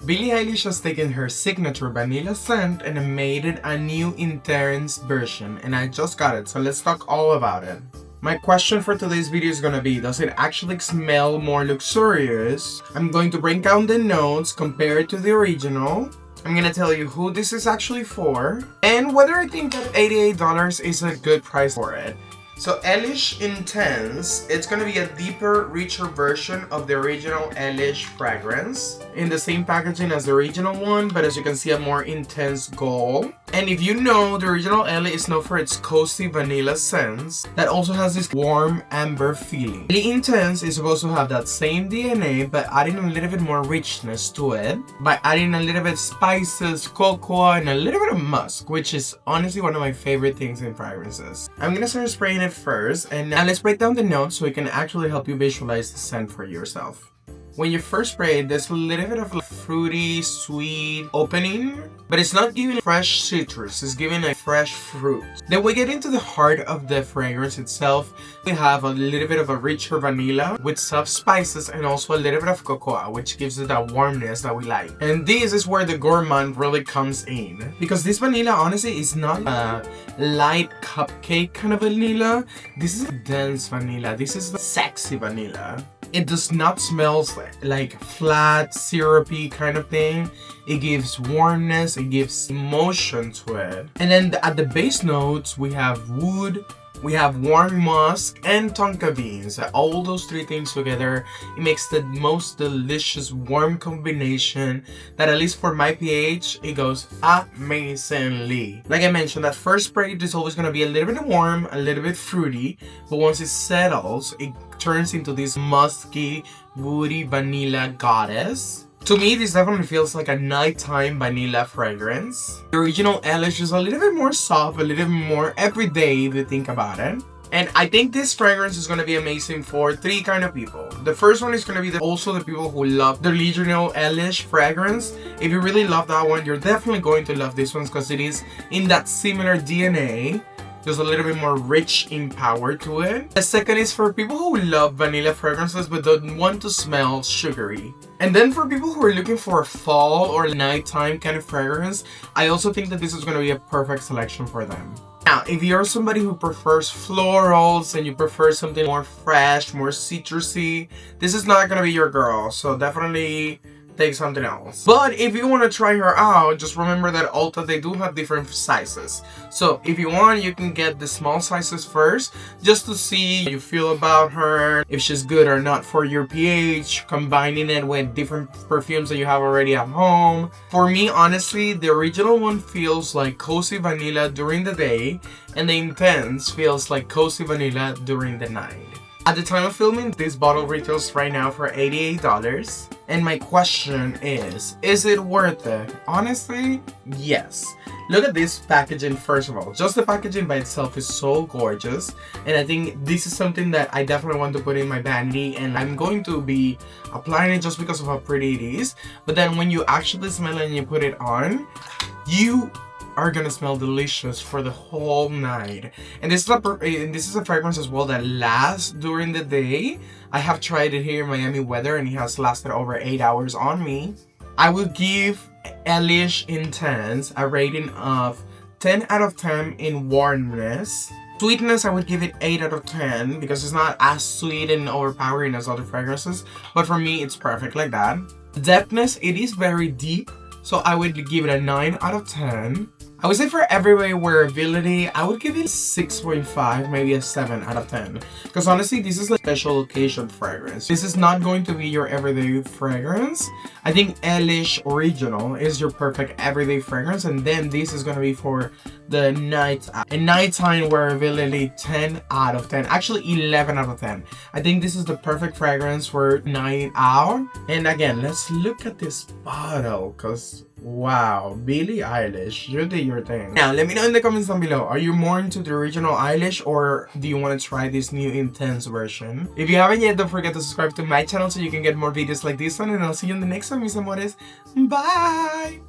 Billie Eilish has taken her signature vanilla scent and made it a new intense version, and I just got it, so let's talk all about it. My question for today's video is gonna be, does it actually smell more luxurious? I'm going to break down the notes compared to the original. I'm gonna tell you who this is actually for, and whether I think that $88 is a good price for it. So Eilish Intense, it's gonna be a deeper, richer version of the original Eilish fragrance in the same packaging as the original one, but as you can see, a more intense gold. And if you know, the original Eilish is known for its cozy vanilla scents that also has this warm amber feeling. The Intense is supposed to have that same DNA, but adding a little bit more richness to it by adding a little bit of spices, cocoa, and a little bit of musk, which is honestly one of my favorite things in fragrances. I'm gonna start spraying it first, and now let's break down the notes so it can actually help you visualize the scent for yourself. When you first spray it, there's a little bit of a fruity, sweet opening, but it's not giving fresh citrus, it's giving a fresh fruit. Then we get into the heart of the fragrance itself. We have a little bit of a richer vanilla with soft spices and also a little bit of cocoa, which gives it that warmness that we like. And this is where the Gourmand really comes in, because this vanilla honestly is not a light cupcake kind of vanilla. This is a dense vanilla. This is the sexy vanilla. It does not smell like flat, syrupy kind of thing. It gives warmness, it gives emotion to it. And then at the base notes, we have wood, we have warm musk, and tonka beans. All those three things together, it makes the most delicious warm combination that, at least for my pH, it goes amazingly. Like I mentioned, that first spray is always going to be a little bit warm, a little bit fruity, but once it settles, it turns into this musky, woody vanilla goddess. To me, this definitely feels like a nighttime vanilla fragrance. The original Eilish is a little bit more soft, a little bit more everyday if you think about it. And I think this fragrance is going to be amazing for three kind of people. The first one is going to be also the people who love the original Eilish fragrance. If you really love that one, you're definitely going to love this one because it is in that similar DNA. There's a little bit more rich in power to it. The second is for people who love vanilla fragrances but don't want to smell sugary. And then for people who are looking for a fall or nighttime kind of fragrance, I also think that this is going to be a perfect selection for them. Now, if you're somebody who prefers florals and you prefer something more fresh, more citrusy, this is not going to be your girl. So definitely take something else. But if you want to try her out, just remember that Ulta, they do have different sizes. So if you want, you can get the small sizes first, just to see how you feel about her, if she's good or not for your pH, combining it with different perfumes that you have already at home. For me, honestly, the original one feels like cozy vanilla during the day, and the Intense feels like cozy vanilla during the night. At the time of filming, this bottle retails right now for $88. And my question is it worth it? Honestly, yes. Look at this packaging first of all. Just the packaging by itself is so gorgeous. And I think this is something that I definitely want to put in my vanity. And I'm going to be applying it just because of how pretty it is. But then when you actually smell it and you put it on, you are gonna smell delicious for the whole night. And this is a fragrance as well that lasts during the day. I have tried it here in Miami weather and it has lasted over 8 hours on me. I will give Eilish Intense a rating of 10 out of 10 in warmness. Sweetness, I would give it 8 out of 10 because it's not as sweet and overpowering as other fragrances. But for me, it's perfect like that. Depthness, it is very deep. So I would give it a 9 out of 10. I would say for everyday wearability, I would give it a 6.5, maybe a 7 out of 10. Because honestly, this is a special occasion fragrance. This is not going to be your everyday fragrance. I think Eilish Original is your perfect everyday fragrance. And then this is going to be for the night. And nighttime wearability, 10 out of 10. Actually, 11 out of 10. I think this is the perfect fragrance for night out. And again, let's look at this bottle because wow, Billie Eilish, you did your thing. Now, let me know in the comments down below. Are you more into the original Eilish or do you want to try this new Intense version? If you haven't yet, don't forget to subscribe to my channel so you can get more videos like this one. And I'll see you in the next one, mis amores. Bye!